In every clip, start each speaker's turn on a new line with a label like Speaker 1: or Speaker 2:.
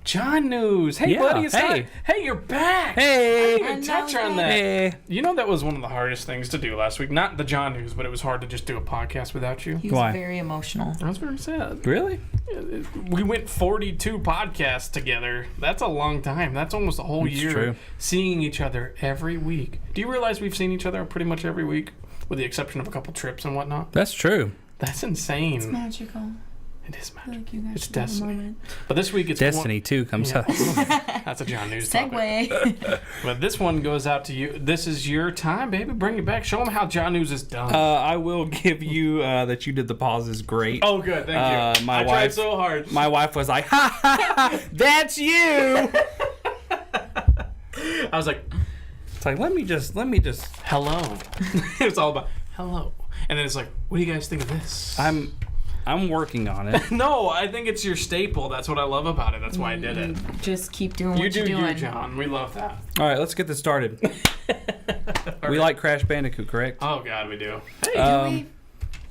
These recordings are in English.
Speaker 1: Jon Newz. Hey,
Speaker 2: Yeah,
Speaker 1: buddy.
Speaker 2: hey.
Speaker 1: Hey, you're back.
Speaker 2: Hey.
Speaker 1: I didn't even touch on that.
Speaker 2: Hey.
Speaker 1: You know, that was one of the hardest things to do last week. Not the Jon Newz, but it was hard to just do a podcast without you.
Speaker 3: He was
Speaker 2: Why?
Speaker 3: very emotional.
Speaker 1: I was very sad.
Speaker 2: Really?
Speaker 1: We went 42 podcasts together. That's a long time. That's almost a whole
Speaker 2: It's
Speaker 1: year
Speaker 2: true.
Speaker 1: seeing each other every week. Do you realize we've seen each other pretty much every week, with the exception of a couple trips and whatnot?
Speaker 2: That's true.
Speaker 1: That's insane.
Speaker 3: It's magical.
Speaker 1: It is
Speaker 3: I feel
Speaker 1: magic.
Speaker 3: like you guys
Speaker 1: It's
Speaker 3: should have a
Speaker 1: destiny.
Speaker 3: moment.
Speaker 1: But this week it's
Speaker 2: Destiny 2 comes
Speaker 1: Yeah.
Speaker 2: up.
Speaker 1: That's a Jon Newz topic.
Speaker 3: Segue.
Speaker 1: But this one goes out to you. This is your time, baby. Bring it back. Show them how Jon Newz is done.
Speaker 2: I will give you that you did the pauses great.
Speaker 1: Oh, good. Thank you.
Speaker 2: my
Speaker 1: I tried
Speaker 2: wife-
Speaker 1: so hard.
Speaker 2: My wife was like, ha ha ha, that's you.
Speaker 1: I was like,
Speaker 2: It's like, let me just.
Speaker 1: hello. It's all about hello. And then it's like, what do you guys think of this?
Speaker 2: I'm working on it.
Speaker 1: No, I think it's your staple. That's what I love about it. That's why I did it.
Speaker 3: Just keep doing
Speaker 1: You
Speaker 3: what
Speaker 1: do
Speaker 3: you're doing.
Speaker 1: you, John. We love that.
Speaker 2: All right, let's get this started. We like Crash Bandicoot, correct?
Speaker 1: Oh, God, we do.
Speaker 3: Do we?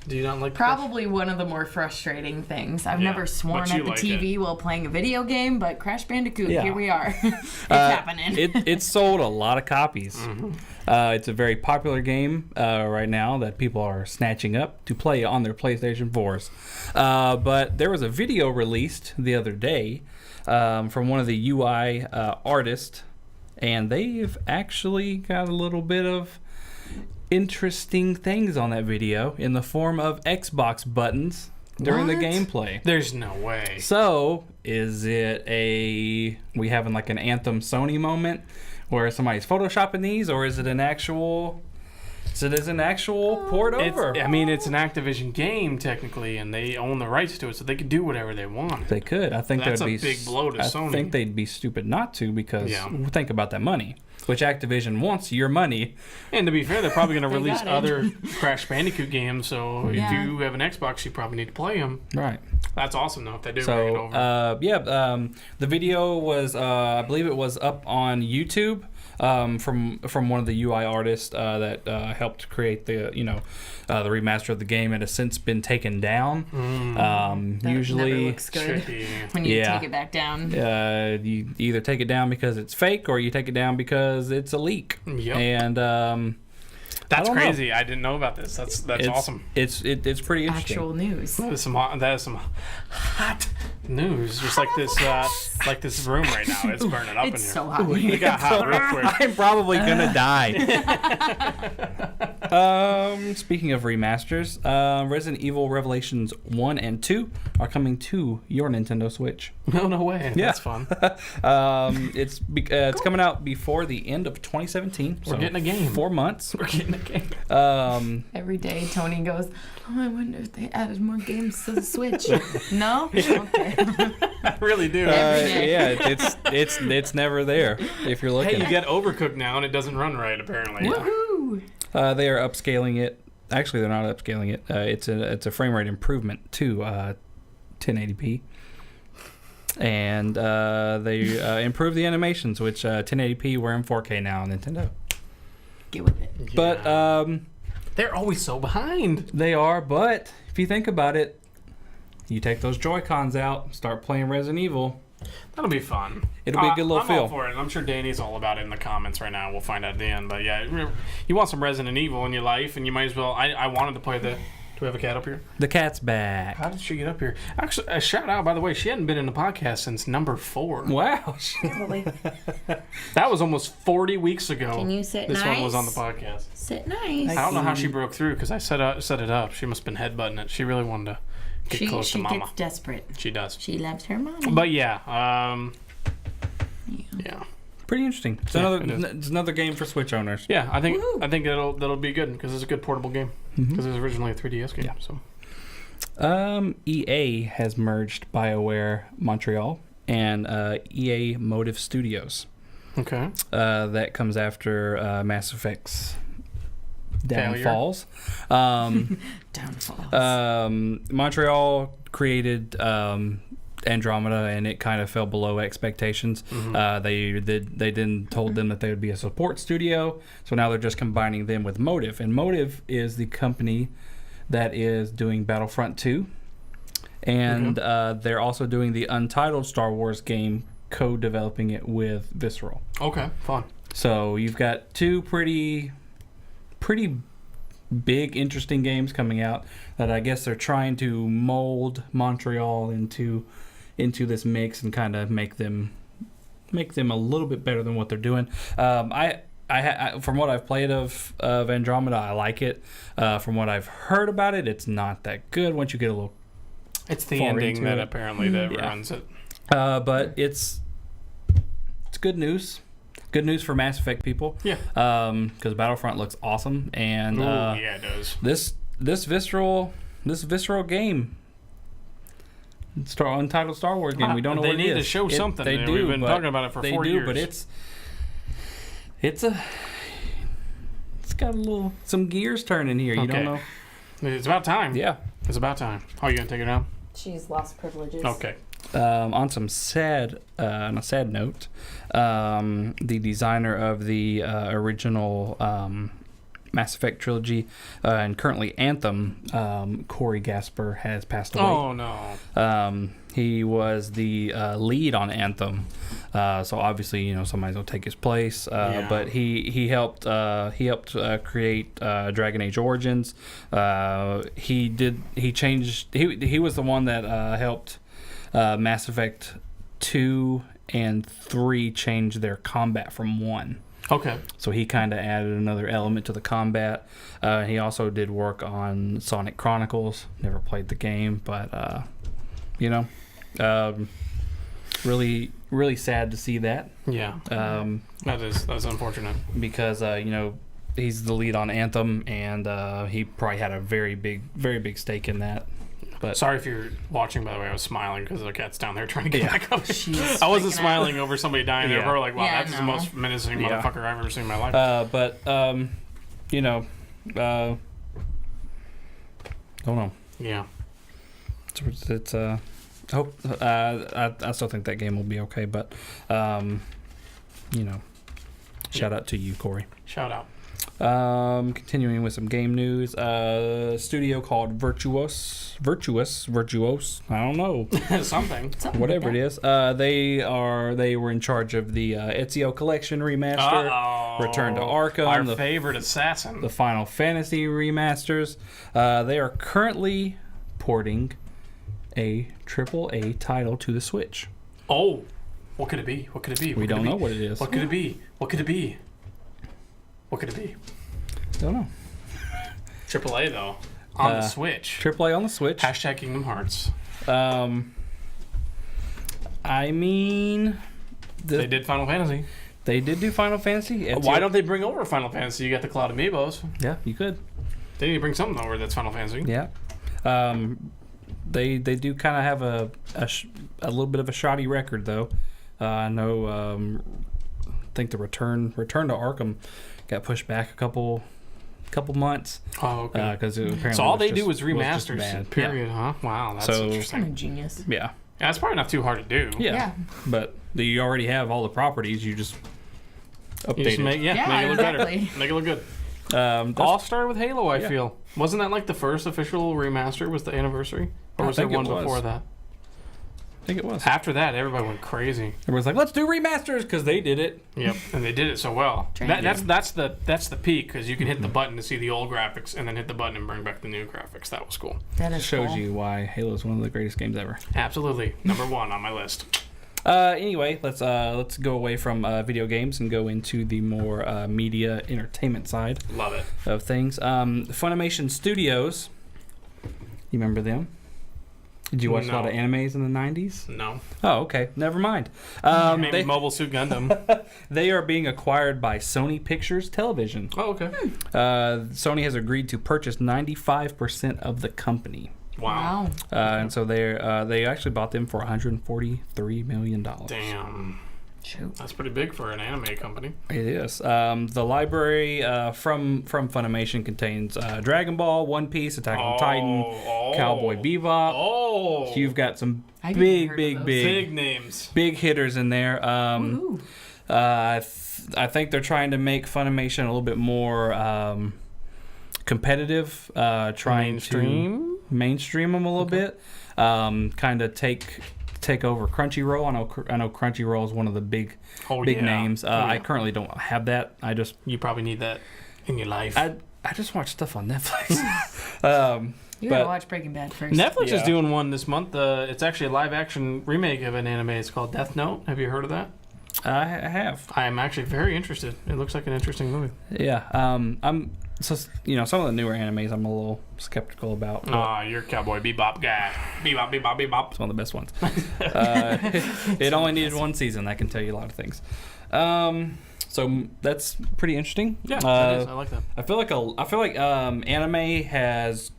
Speaker 1: Do you not like
Speaker 3: Probably one of the more frustrating things. I've
Speaker 1: Yeah,
Speaker 3: never sworn
Speaker 1: but
Speaker 3: at
Speaker 1: you
Speaker 3: the
Speaker 1: like
Speaker 3: TV while playing a video game, but Crash Bandicoot,
Speaker 2: Yeah.
Speaker 3: here we are. It's happening.
Speaker 2: It's sold a lot of copies.
Speaker 1: Mm-hmm.
Speaker 2: It's a very popular game right now that people are snatching up to play on their PlayStation 4s. But there was a video released the other day from one of the UI artists, and they've actually got a little bit of interesting things on that video in the form of Xbox buttons during the
Speaker 3: What?
Speaker 2: gameplay.
Speaker 1: There's no way.
Speaker 2: So, is it we having like an Anthem Sony moment where somebody's photoshopping these, or is it an actual? Is it an actual port over?
Speaker 1: I mean, it's an Activision game, technically, and they own the rights to it, so they could do whatever they want.
Speaker 2: They could. I think
Speaker 1: That's
Speaker 2: that'd
Speaker 1: a
Speaker 2: be
Speaker 1: big blow to
Speaker 2: I
Speaker 1: Sony.
Speaker 2: think they'd be stupid not to, because
Speaker 1: Yeah.
Speaker 2: think about that money, which Activision wants your money.
Speaker 1: And to be fair, they're probably going to
Speaker 3: They
Speaker 1: release
Speaker 3: got it.
Speaker 1: other Crash Bandicoot games, so
Speaker 3: Yeah.
Speaker 1: if you have an Xbox, you probably need to play them.
Speaker 2: Right.
Speaker 1: That's awesome, though, if they do bring it
Speaker 2: So,
Speaker 1: over.
Speaker 2: the video was, I believe it was up on YouTube from one of the UI artists that helped create the the remaster of the game. It has since been taken down.
Speaker 3: That
Speaker 2: Usually,
Speaker 3: never looks good
Speaker 1: Tricky.
Speaker 3: when you
Speaker 2: Yeah.
Speaker 3: take it back down.
Speaker 2: you either take it down because it's fake, or you take it down because it's a leak.
Speaker 1: Yep.
Speaker 2: And
Speaker 1: That's
Speaker 2: don't know.
Speaker 1: crazy. I didn't know about this. That's
Speaker 2: it's
Speaker 1: awesome.
Speaker 2: It's pretty interesting.
Speaker 3: Actual news.
Speaker 1: That is some hot news. Just like this room right now. It's burning up
Speaker 3: It's
Speaker 1: in here.
Speaker 3: so hot.
Speaker 1: It got hot real quick.
Speaker 2: I'm probably gonna die. Speaking of remasters, Resident Evil Revelations 1 and 2 are coming to your Nintendo Switch.
Speaker 1: No way.
Speaker 2: Yeah.
Speaker 1: That's fun.
Speaker 2: It's coming out before the end of 2017.
Speaker 1: We're getting a game.
Speaker 2: 4 months.
Speaker 1: We're getting a game.
Speaker 3: Every day Tony goes, oh, I wonder if they added more games to the Switch. No? Okay.
Speaker 1: I really do.
Speaker 3: Every day.
Speaker 2: Yeah, it's never there if you're looking.
Speaker 1: Hey, you get Overcooked now, and it doesn't run right, apparently.
Speaker 3: Woohoo!
Speaker 2: They are upscaling it. Actually, they're not upscaling it. It's a frame rate improvement to 1080p, and they improved the animations, which 1080p we're in 4K now on Nintendo.
Speaker 3: Get with it.
Speaker 1: Yeah.
Speaker 2: But
Speaker 1: They're always so behind.
Speaker 2: they are. But if you think about it, you take those Joy-Cons out, start playing Resident Evil.
Speaker 1: That'll be fun.
Speaker 2: It'll be a good little
Speaker 1: I'm
Speaker 2: feel.
Speaker 1: all for it. I'm sure Danny's all about it in the comments right now. We'll find out at the end. But yeah, you want some Resident Evil in your life, and you might as well. I wanted to play the. Do we have a cat up here?
Speaker 2: The cat's back.
Speaker 1: How did she get up here? Actually, a shout out, by the way. She hadn't been in the podcast since number 4.
Speaker 2: Wow.
Speaker 1: That was almost 40 weeks ago.
Speaker 3: Can you sit
Speaker 1: This one was on the
Speaker 3: nice?
Speaker 1: podcast.
Speaker 3: Sit nice.
Speaker 1: I don't know how she broke through because I set it up. She must have been headbutting it. She really wanted to get close to
Speaker 3: She
Speaker 1: Mama.
Speaker 3: gets desperate.
Speaker 1: She does.
Speaker 3: She loves her mommy.
Speaker 1: But yeah, yeah.
Speaker 2: Pretty interesting. It's,
Speaker 1: Yeah,
Speaker 2: it's another game for Switch owners.
Speaker 1: Yeah, I think
Speaker 3: Woo.
Speaker 1: that'll be good because it's a good portable game. Because it was originally a 3DS game.
Speaker 2: Yeah.
Speaker 1: So
Speaker 2: EA has merged BioWare Montreal and EA Motive Studios.
Speaker 1: okay,
Speaker 2: That comes after Mass Effect's
Speaker 1: Failure.
Speaker 2: downfalls.
Speaker 3: Downfalls.
Speaker 2: Montreal created Andromeda, and it kind of fell below expectations. They then told them that they would be a support studio, so now they're just combining them with Motive. And Motive is the company that is doing Battlefront 2, and they're also doing the untitled Star Wars game co-developing it with Visceral.
Speaker 1: Okay, fun.
Speaker 2: So you've got two pretty big, interesting games coming out that I guess they're trying to mold Montreal into this mix and kind of make them a little bit better than what they're doing. I from what I've played of Andromeda, I like it. From what I've heard about it, it's not that good once you get a little.
Speaker 1: It's the ending that apparently that ruins it.
Speaker 2: But it's good news. Good news for Mass Effect people.
Speaker 1: Yeah.
Speaker 2: Because Battlefront looks awesome, and
Speaker 1: yeah, it does.
Speaker 2: This visceral game. Untitled Star Wars game. We don't know what it is.
Speaker 1: They need to show something.
Speaker 2: They do.
Speaker 1: We've been talking about it for 4 years.
Speaker 2: But it's got some gears turning here. You don't know.
Speaker 1: It's about time.
Speaker 2: Yeah.
Speaker 1: It's about time. Oh, you gonna take it down?
Speaker 3: She's lost privileges.
Speaker 1: Okay.
Speaker 2: On a sad note, the designer of the original Mass Effect trilogy and currently Anthem, Corey Gasper, has passed away.
Speaker 1: Oh no.
Speaker 2: He was the lead on Anthem, so obviously somebody's gonna take his place. But he helped create Dragon Age Origins. He was the one that helped Mass Effect 2 and 3 change their combat from 1.
Speaker 1: Okay.
Speaker 2: So he kind of added another element to the combat. He also did work on Sonic Chronicles. Never played the game, but really, really sad to see that.
Speaker 1: Yeah. That's unfortunate
Speaker 2: because he's the lead on Anthem, and he probably had a very big stake in that. But
Speaker 1: sorry if you're watching, by the way. I was smiling because the cat's down there trying to get back up.
Speaker 3: She's
Speaker 1: I wasn't smiling over somebody dying there. We're like, wow,
Speaker 3: Yeah,
Speaker 1: that's the most menacing motherfucker I've ever seen in my life.
Speaker 2: Don't know.
Speaker 1: Yeah.
Speaker 2: It's I still think that game will be okay, but shout out to you, Corey.
Speaker 1: Shout out.
Speaker 2: Continuing with some game news, studio called Virtuos, I don't know.
Speaker 1: Something
Speaker 2: whatever it is. They were in charge of the Ezio Collection remaster, Return to Arkham,
Speaker 1: our favorite assassin,
Speaker 2: the Final Fantasy remasters. They are currently porting a AAA title to the Switch.
Speaker 1: Oh, what could it be?
Speaker 2: We don't know what it is.
Speaker 1: What could it be? What could it be?
Speaker 2: Don't know.
Speaker 1: AAA though, on the Switch.
Speaker 2: AAA on the Switch.
Speaker 1: # Kingdom Hearts.
Speaker 2: I mean,
Speaker 1: they did Final Fantasy.
Speaker 2: They did do Final Fantasy.
Speaker 1: Why don't they bring over Final Fantasy? You got the Cloud Amiibos.
Speaker 2: Yeah, you could.
Speaker 1: They need to bring something over that's Final Fantasy.
Speaker 2: Yeah. They do kind of have a little bit of a shoddy record though. I know. I think the return to Arkham got pushed back a couple months.
Speaker 1: Oh, okay.
Speaker 2: Because apparently
Speaker 1: so all they do is remasters. Period.
Speaker 2: Yeah.
Speaker 1: Huh? Wow, that's
Speaker 3: Kind
Speaker 1: interesting.
Speaker 3: of genius.
Speaker 2: Yeah.
Speaker 1: Yeah, it's probably not too hard to do.
Speaker 2: Yeah. But you already have all the properties. You just update it.
Speaker 1: Make it look better. Make it look good. All started with Halo, I feel. Wasn't that like the first official remaster? Was the anniversary? Or was there one before that?
Speaker 2: I think it was.
Speaker 1: After that, everybody went crazy.
Speaker 2: Everyone's like, let's do remasters because they did it.
Speaker 1: Yep, and they did it so well. That's the peak because you can hit the button to see the old graphics and then hit the button and bring back the new graphics. That was cool.
Speaker 3: That is
Speaker 2: shows
Speaker 3: cool.
Speaker 2: you why Halo is one of the greatest games ever.
Speaker 1: Absolutely, number 1 on my list.
Speaker 2: Anyway, let's go away from video games and go into the more media entertainment side.
Speaker 1: Love it.
Speaker 2: Of things. Funimation Studios. You remember them? Did you watch a lot of animes in the 90s?
Speaker 1: No.
Speaker 2: Oh, okay. Never mind.
Speaker 1: Maybe Mobile Suit Gundam.
Speaker 2: They are being acquired by Sony Pictures Television.
Speaker 1: Oh, okay.
Speaker 2: Sony has agreed to purchase 95% of the company.
Speaker 1: Wow.
Speaker 2: And so they actually bought them for $143 million.
Speaker 1: Damn.
Speaker 3: Shoot.
Speaker 1: That's pretty big for an anime company.
Speaker 2: It is. The library from Funimation contains Dragon Ball, One Piece, Attack on Titan, Cowboy Bebop.
Speaker 1: Oh.
Speaker 2: You've got some big
Speaker 1: names.
Speaker 2: Big hitters in there. I think they're trying to make Funimation a little bit more competitive, trying to mainstream them a little bit. Kind of take take over Crunchyroll. I know Crunchyroll is one of the big names. I currently don't have that.
Speaker 1: You probably need that in your life.
Speaker 2: I just watch stuff on Netflix.
Speaker 3: You gotta watch Breaking Bad first.
Speaker 1: Netflix is doing one this month. It's actually a live action remake of an anime. It's called Death Note. Have you heard of that?
Speaker 2: I have.
Speaker 1: I am actually very interested. It looks like an interesting movie.
Speaker 2: Yeah. I'm some of the newer animes I'm a little skeptical about.
Speaker 1: You're a Cowboy Bebop guy. Bebop, bebop, bebop.
Speaker 2: It's one of the best ones. It only needed one season. I can tell you a lot of things. So that's pretty interesting.
Speaker 1: Yeah, it is. I like that.
Speaker 2: I feel like anime has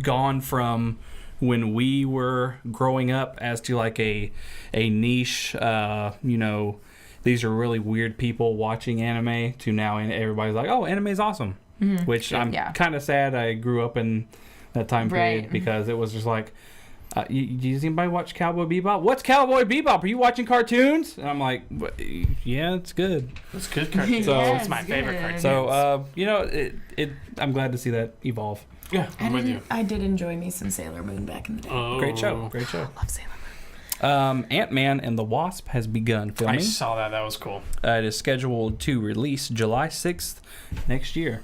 Speaker 2: gone from when we were growing up as to like a niche, these are really weird people watching anime, to now everybody's like, oh, anime is awesome. Mm-hmm. Which I'm kind of sad I grew up in that time period, because it was just like, does anybody watch Cowboy Bebop? What's Cowboy Bebop? Are you watching cartoons? And I'm like, yeah, it's good.
Speaker 1: It's good cartoon.
Speaker 2: So
Speaker 3: yeah,
Speaker 1: it's my favorite cartoon.
Speaker 2: So I'm glad to see that evolve.
Speaker 1: Yeah, I'm with you.
Speaker 3: I did enjoy me some Sailor Moon back in the day.
Speaker 1: Oh.
Speaker 2: Great show.
Speaker 3: I love Sailor Moon.
Speaker 2: Ant-Man and the Wasp has begun filming.
Speaker 1: I saw that. That was cool.
Speaker 2: It is scheduled to release July 6th next year.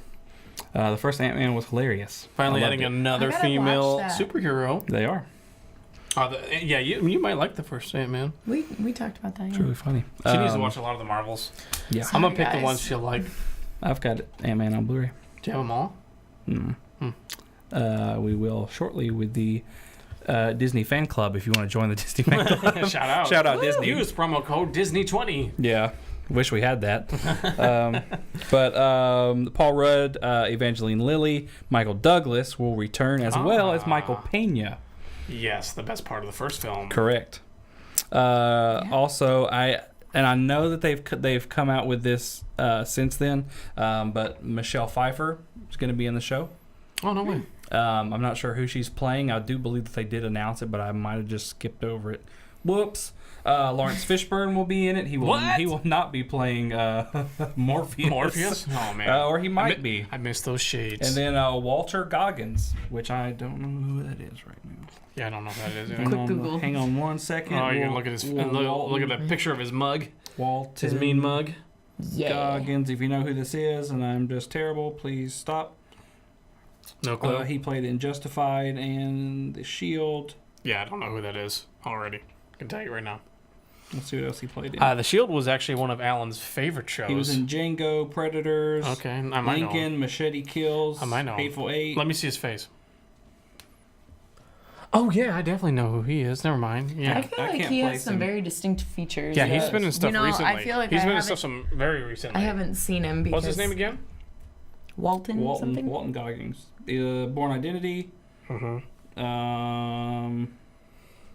Speaker 2: The first Ant-Man was hilarious.
Speaker 1: Finally adding another female superhero.
Speaker 2: They are.
Speaker 1: You might like the first Ant-Man.
Speaker 3: We talked about that.
Speaker 2: It's really funny.
Speaker 1: She needs to watch a lot of the Marvels.
Speaker 2: Yeah.
Speaker 1: I'm going to pick the ones she'll like.
Speaker 2: I've got Ant-Man on Blu-ray.
Speaker 1: Do you have them all?
Speaker 2: We will shortly with the Disney fan club if you want to join the Disney fan club.
Speaker 1: Shout out Disney. Use promo code Disney20.
Speaker 2: Yeah. Wish we had that. But Paul Rudd, Evangeline Lilly, Michael Douglas will return, as well as Michael Pena.
Speaker 1: Yes, the best part of the first film.
Speaker 2: Correct. Also, I know that they've come out with this since then, but Michelle Pfeiffer is going to be in the show.
Speaker 1: Oh, no way.
Speaker 2: I'm not sure who she's playing. I do believe that they did announce it, but I might have just skipped over it. Whoops. Lawrence Fishburne will be in it. He will not be playing Morpheus.
Speaker 1: Morpheus? Oh, man.
Speaker 2: Or he might be.
Speaker 1: I missed those shades.
Speaker 2: And then Walter Goggins, which I don't know who that is right now.
Speaker 1: Yeah, I don't know who that is.
Speaker 3: Quick Google.
Speaker 2: Hang on one second.
Speaker 1: Oh, you're going to look at the picture of his mug.
Speaker 2: Walter.
Speaker 1: His mean mug.
Speaker 3: Yeah.
Speaker 2: Goggins. If you know who this is, and I'm just terrible, please stop.
Speaker 1: No clue.
Speaker 2: He played in Justified and The Shield.
Speaker 1: Yeah, I don't know who that is already. I can tell you right now.
Speaker 2: Let's see what else he played in.
Speaker 1: The Shield was actually one of Alan's favorite shows.
Speaker 2: He was in Django, Predators.
Speaker 1: Okay, I might know
Speaker 2: Lincoln, Machete Kills.
Speaker 1: I might know.
Speaker 2: Hateful Eight.
Speaker 1: Let me see his face. Oh yeah, I definitely know who he is. Never mind. Yeah,
Speaker 3: I feel like he has some very distinct features.
Speaker 1: Yeah, he's been in stuff recently.
Speaker 3: I feel like
Speaker 1: he's been in stuff very recently.
Speaker 3: I haven't seen him because.
Speaker 1: What's his name again?
Speaker 3: Walton
Speaker 2: Goggins. Born Identity.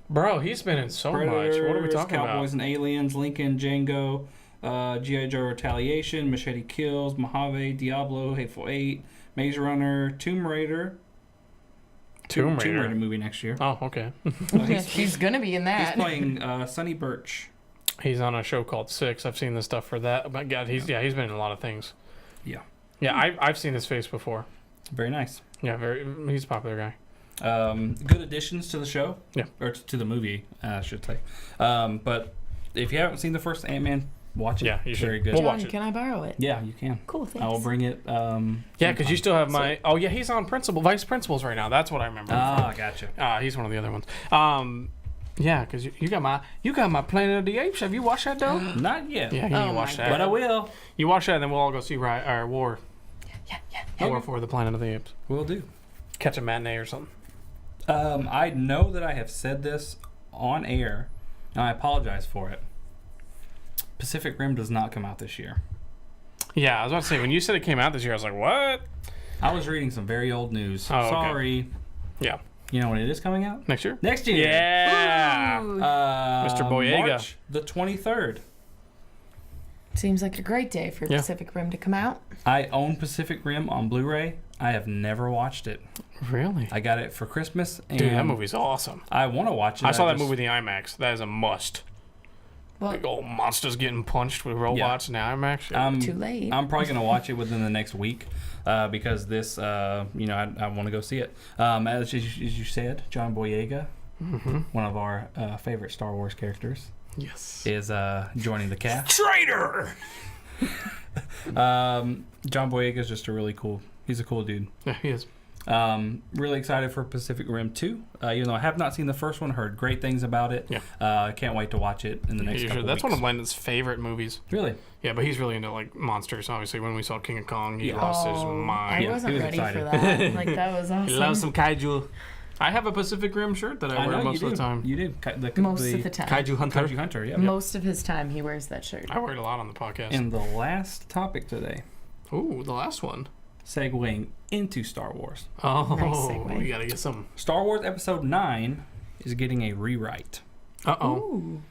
Speaker 1: Bro, he's been in so
Speaker 2: Predators,
Speaker 1: much. What are we talking
Speaker 2: Cowboys and Aliens, Lincoln, Django, G.I. Joe Retaliation, Machete Kills, Mojave, Diablo, Hateful Eight, Maze Runner, Tomb Raider. Tomb Raider movie next year.
Speaker 1: Oh, okay.
Speaker 3: He's gonna be in that.
Speaker 2: He's playing Sonny Birch.
Speaker 1: He's on a show called Six. I've seen the stuff for that. Oh my God, he's been in a lot of things.
Speaker 2: Yeah.
Speaker 1: Yeah, I've seen his face before.
Speaker 2: Very nice.
Speaker 1: Yeah, he's a popular guy.
Speaker 2: Good additions to the show.
Speaker 1: Yeah.
Speaker 2: Or to the movie, I should say. But if you haven't seen the first Ant-Man, watch it.
Speaker 1: Yeah, you should.
Speaker 2: Very good.
Speaker 1: We'll watch it.
Speaker 3: Can I borrow it?
Speaker 2: Yeah, you can.
Speaker 3: Cool, thanks.
Speaker 2: I will bring it.
Speaker 1: Yeah, because you still have my... Oh, yeah, he's on Vice Principals right now. That's what I remember.
Speaker 2: Gotcha.
Speaker 1: He's one of the other ones. Yeah, because you got my Planet of the Apes. Have you watched that, though?
Speaker 2: Not yet.
Speaker 1: Yeah, you need to watch that.
Speaker 2: But I will.
Speaker 1: You watch that, and then we'll all go see War.
Speaker 3: Yeah.
Speaker 1: War for the Planet of the Apes.
Speaker 2: Will do.
Speaker 1: Catch a matinee or something.
Speaker 2: I know that I have said this on air, and I apologize for it. Pacific Rim does not come out this year.
Speaker 1: Yeah, I was about to say, when you said it came out this year, I was like, what?
Speaker 2: I was reading some very old news.
Speaker 1: Oh, okay.
Speaker 2: Sorry.
Speaker 1: Yeah.
Speaker 2: You know when it is coming out?
Speaker 1: Next year?
Speaker 2: Next year.
Speaker 1: Yeah. Mr. Boyega.
Speaker 2: March the 23rd.
Speaker 3: Seems like a great day for Pacific Rim to come out.
Speaker 2: I own Pacific Rim on Blu-ray. I have never watched it.
Speaker 1: Really?
Speaker 2: I got it for Christmas. And
Speaker 1: dude, that movie's awesome.
Speaker 2: I want to watch it.
Speaker 1: I saw that movie in the IMAX. That is a must.
Speaker 3: Well,
Speaker 1: big old monsters getting punched with robots in the IMAX.
Speaker 3: Too late.
Speaker 2: I'm probably going to watch it within the next week because this, I want to go see it. As you said, John Boyega. one of our favorite Star Wars characters,
Speaker 1: Yes.
Speaker 2: is joining the cast.
Speaker 1: Traitor!
Speaker 2: John Boyega is just he's a cool dude.
Speaker 1: Yeah, he is.
Speaker 2: Really excited for Pacific Rim 2. Even though I have not seen the first one, heard great things about it.
Speaker 1: Yeah.
Speaker 2: Can't wait to watch it in the next couple
Speaker 1: That's
Speaker 2: weeks.
Speaker 1: one of Landon's favorite movies.
Speaker 2: Really?
Speaker 1: Yeah, but he's really into like monsters. Obviously, when we saw King of Kong, he lost his mind.
Speaker 3: I wasn't
Speaker 2: he was
Speaker 3: ready
Speaker 2: excited.
Speaker 3: for that. Like, that was awesome.
Speaker 1: He loves some kaiju. I have a Pacific Rim shirt that I wear most of the time.
Speaker 2: You did.
Speaker 3: Most of the time.
Speaker 1: Kaiju Hunter.
Speaker 2: Kaiju Hunter, yeah.
Speaker 3: Most of his time, he wears that shirt.
Speaker 1: I wear it a lot on the podcast.
Speaker 2: And the last topic today,
Speaker 1: Ooh, the last one.
Speaker 2: segueing into Star Wars.
Speaker 1: Oh,
Speaker 3: Nice segue.
Speaker 1: we gotta get some.
Speaker 2: Star Wars Episode 9 is getting a rewrite.
Speaker 3: Ooh.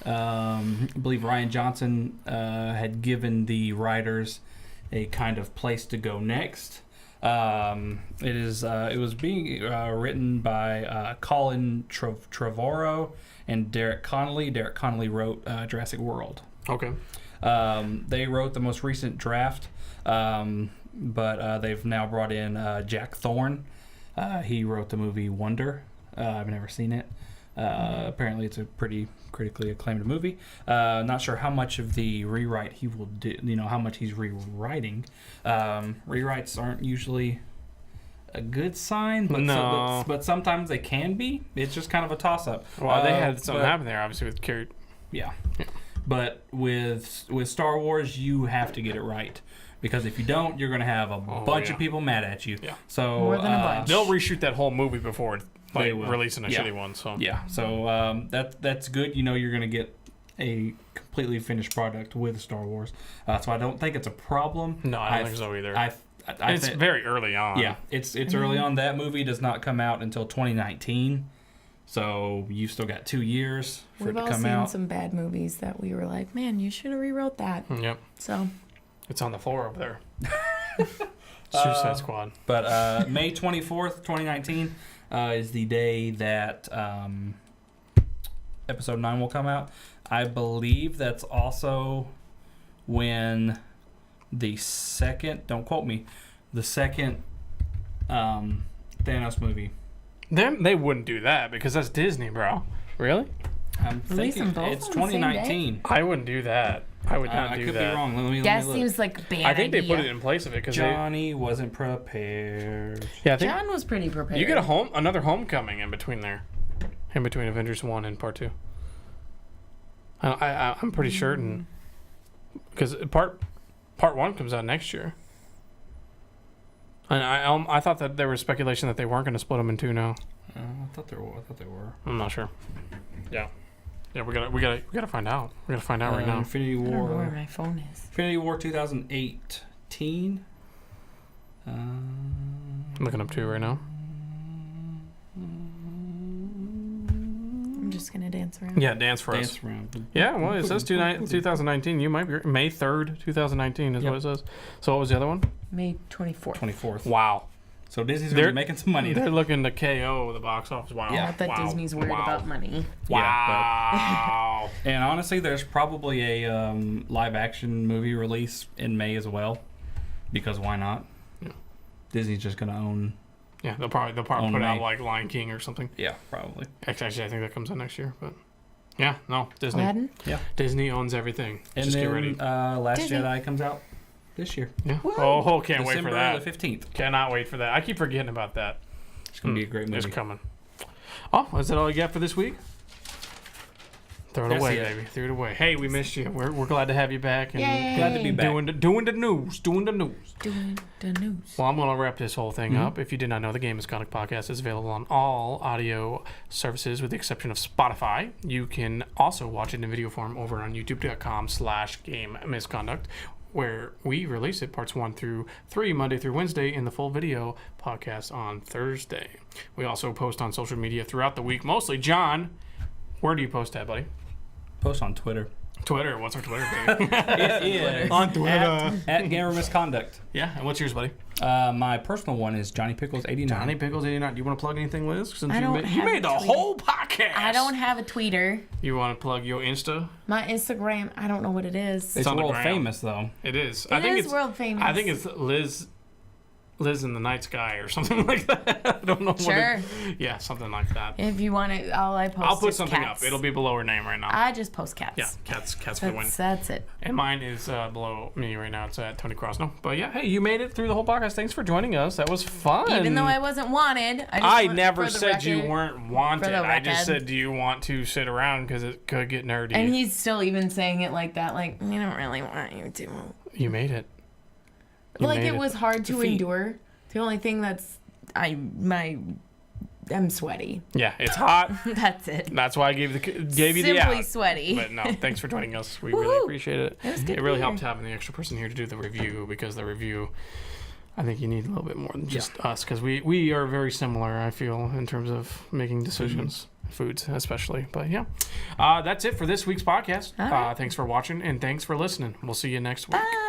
Speaker 2: I believe Rian Johnson had given the writers a kind of place to go next. It was being written by Colin Trevorrow and Derek Connolly. Derek Connolly wrote Jurassic World.
Speaker 1: Okay.
Speaker 2: They wrote the most recent draft, but they've now brought in Jack Thorne. He wrote the movie Wonder. I've never seen it. Apparently, it's a pretty critically acclaimed movie. Not sure how much of the rewrite he will do. How much he's rewriting. Rewrites aren't usually a good sign, but
Speaker 1: No.
Speaker 2: but sometimes they can be. It's just kind of a toss-up.
Speaker 1: Well, they had something happen there, obviously, with Carrie.
Speaker 2: Yeah. But with Star Wars, you have to get it right. Because if you don't, you're going to have a bunch of people mad at you.
Speaker 1: Yeah.
Speaker 2: So
Speaker 3: More than a bunch.
Speaker 1: They'll reshoot that whole movie before
Speaker 2: They will.
Speaker 1: releasing a shitty one. So
Speaker 2: Yeah. So that's good. You're going to get a completely finished product with Star Wars. So I don't think it's a problem.
Speaker 1: No, I don't think so either. It's very early on.
Speaker 2: Yeah. It's early on. That movie does not come out until 2019. So you've still got 2 years for
Speaker 3: We've
Speaker 2: it to
Speaker 3: all
Speaker 2: come
Speaker 3: seen
Speaker 2: out.
Speaker 3: some bad movies that we were like, man, you should have rewrote that.
Speaker 1: Yep.
Speaker 3: So
Speaker 1: It's on the floor over there. Suicide Squad.
Speaker 2: But May 24th, 2019 is the day that Episode 9 will come out. I believe that's also when the second, don't quote me, the second Thanos movie.
Speaker 1: They wouldn't do that because that's Disney, bro. Really?
Speaker 2: I'm
Speaker 3: Release
Speaker 2: thinking
Speaker 3: them both
Speaker 2: it's
Speaker 3: on the same
Speaker 2: 2019.
Speaker 1: I wouldn't do that. I would not
Speaker 2: I
Speaker 1: do
Speaker 2: could
Speaker 1: that.
Speaker 2: be wrong. Let me
Speaker 3: that
Speaker 2: look.
Speaker 3: seems like a bad
Speaker 1: I think they
Speaker 3: idea.
Speaker 1: put it in place of it because
Speaker 2: Johnny wasn't prepared.
Speaker 1: yeah, I think
Speaker 3: John was pretty prepared.
Speaker 1: you get another homecoming in between there, in between Avengers 1 and Part 2. I'm pretty certain because part 1 comes out next year. And I thought that there was speculation that they weren't going to split them in two now.
Speaker 2: I thought they were.
Speaker 1: I'm not sure. Yeah, we gotta find out. We gotta find out right now.
Speaker 2: Infinity
Speaker 3: I don't know where
Speaker 2: War.
Speaker 3: my phone is.
Speaker 2: Infinity War 2018.
Speaker 1: I'm looking up 2 right now.
Speaker 3: I'm just gonna dance around.
Speaker 1: Yeah, dance for us.
Speaker 2: Dance around.
Speaker 1: Yeah, well, it says 2019. You might be May 3rd, 2019 is
Speaker 2: Yep.
Speaker 1: what it says. So what was the other one?
Speaker 3: May 24th.
Speaker 2: 24th.
Speaker 1: Wow.
Speaker 2: So Disney's going to be making some money.
Speaker 1: They're looking to KO the box office. Wow.
Speaker 2: Yeah.
Speaker 3: Not that
Speaker 1: Wow.
Speaker 3: Disney's worried
Speaker 1: Wow.
Speaker 3: about money.
Speaker 1: Wow.
Speaker 2: And honestly, there's probably a live action movie release in May as well. Because why not?
Speaker 1: Yeah.
Speaker 2: Disney's just going to own.
Speaker 1: Yeah, they'll probably
Speaker 2: Own
Speaker 1: put out
Speaker 2: May.
Speaker 1: like Lion King or something.
Speaker 2: Yeah, probably.
Speaker 1: Actually, I think that comes out next year. But yeah, no, Disney.
Speaker 3: Aladdin?
Speaker 1: Disney owns everything.
Speaker 2: And
Speaker 1: Just
Speaker 2: then
Speaker 1: get ready.
Speaker 2: Last
Speaker 3: Disney.
Speaker 2: Jedi comes out this year.
Speaker 1: Yeah.
Speaker 3: Woo.
Speaker 1: Oh, can't wait for
Speaker 2: December
Speaker 1: that.
Speaker 2: the 15th.
Speaker 1: Cannot wait for that. I keep forgetting about that.
Speaker 2: It's going to be a great
Speaker 1: It's
Speaker 2: movie.
Speaker 1: coming. Oh, is that all you got for this week? Throw it
Speaker 2: That's
Speaker 1: away,
Speaker 2: it.
Speaker 1: baby. Throw it away. Hey, we missed you. We're glad to have you back. And
Speaker 3: Yay.
Speaker 2: Glad to be back.
Speaker 1: doing the news.
Speaker 3: Doing the news.
Speaker 1: Well, I'm going to wrap this whole thing
Speaker 2: Mm-hmm.
Speaker 1: up. If you did not know, the Game Misconduct podcast is available on all audio services with the exception of Spotify. You can also watch it in video form over on youtube.com/Game Misconduct, where we release it parts 1 through 3 Monday through Wednesday and the full video podcast on Thursday. We also post on social media throughout the week. Mostly, John, where do you post at, buddy?
Speaker 2: Post on Twitter.
Speaker 1: Twitter. What's our Twitter, baby?
Speaker 2: It is
Speaker 1: On Twitter.
Speaker 2: at Gamer Misconduct.
Speaker 1: Yeah, and what's yours, buddy?
Speaker 2: My personal one is Johnny Pickles 89.
Speaker 1: Johnny Pickles 89. Do you want to plug anything, Liz? Since
Speaker 3: I
Speaker 1: you
Speaker 3: don't
Speaker 1: made,
Speaker 3: have
Speaker 1: the
Speaker 3: a tweet.
Speaker 1: whole podcast.
Speaker 3: I don't have a tweeter.
Speaker 1: You want to plug your Insta?
Speaker 3: My Instagram, I don't know what it is.
Speaker 2: It's
Speaker 1: on the
Speaker 2: world
Speaker 1: ground.
Speaker 2: famous though.
Speaker 1: It is.
Speaker 3: It is world famous.
Speaker 1: I think it's Liz lives in the night sky or something like that. I don't know.
Speaker 3: Sure.
Speaker 1: Yeah, something like that.
Speaker 3: If you want it, all I post
Speaker 1: I'll put
Speaker 3: is
Speaker 1: something
Speaker 3: cats.
Speaker 1: up. It'll be below her name right now.
Speaker 3: I just post cats.
Speaker 1: Yeah, cats for the win.
Speaker 3: That's it.
Speaker 1: And mine is below me right now. It's at Tony Crosno. But yeah, hey, you made it through the whole podcast. Thanks for joining us. That was fun.
Speaker 3: Even though I wasn't wanted.
Speaker 1: I never said you weren't wanted.
Speaker 3: For the
Speaker 1: I just
Speaker 3: record.
Speaker 1: said, do you want to sit around because it could get nerdy.
Speaker 3: And he's still even saying it like that. Like, we don't really want you to.
Speaker 1: You made it.
Speaker 3: It was hard to
Speaker 1: Defeat.
Speaker 3: endure. The only thing that's I'm sweaty.
Speaker 1: Yeah, it's hot.
Speaker 3: That's it.
Speaker 1: That's why I gave you the
Speaker 3: Simply
Speaker 1: out.
Speaker 3: sweaty.
Speaker 1: But no, thanks for joining us. We really
Speaker 3: Woohoo.
Speaker 1: appreciate it.
Speaker 3: It was good
Speaker 1: It
Speaker 3: to
Speaker 1: really
Speaker 3: be
Speaker 1: helped
Speaker 3: here.
Speaker 1: having the extra person here to do the review, because the review, I think you need a little bit more than just us, because we are very similar, I feel, in terms of making decisions. Foods especially. But yeah, that's it for this week's podcast.
Speaker 3: All right.
Speaker 1: Thanks for watching, and thanks for listening. We'll see you next week.
Speaker 3: Bye.